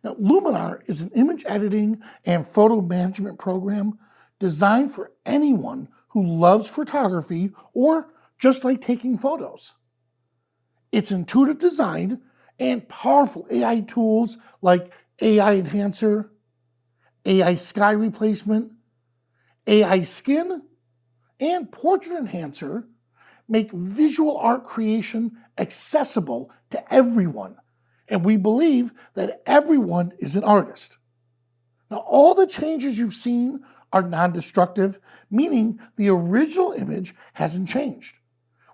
Now, Luminar is an image editing and photo management program designed for anyone who loves photography or just like taking photos. Its intuitive design and powerful AI tools like AI Enhancer, AI Sky Replacement, AI Skin, and Portrait Enhancer make visual art creation accessible to everyone. And we believe that everyone is an artist. Now, all the changes you've seen are non-destructive, meaning the original image hasn't changed.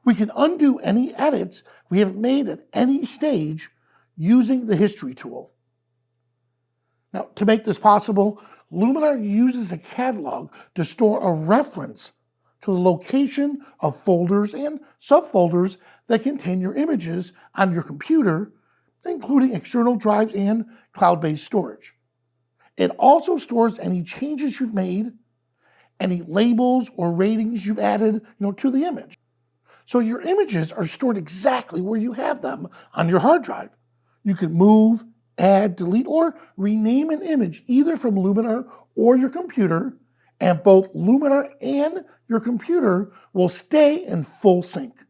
We can undo any edits we have made at any stage using the history tool. Now, to make this possible, Luminar uses a catalog to store a reference to the location of folders and subfolders that contain your images on your computer, including external drives and cloud-based storage. It also stores any changes you've made, any labels or ratings you've added to the image. So your images are stored exactly where you have them on your hard drive. You can move, add, delete, or rename an image either from Luminar or your computer, and both Luminar and your computer will stay in full sync.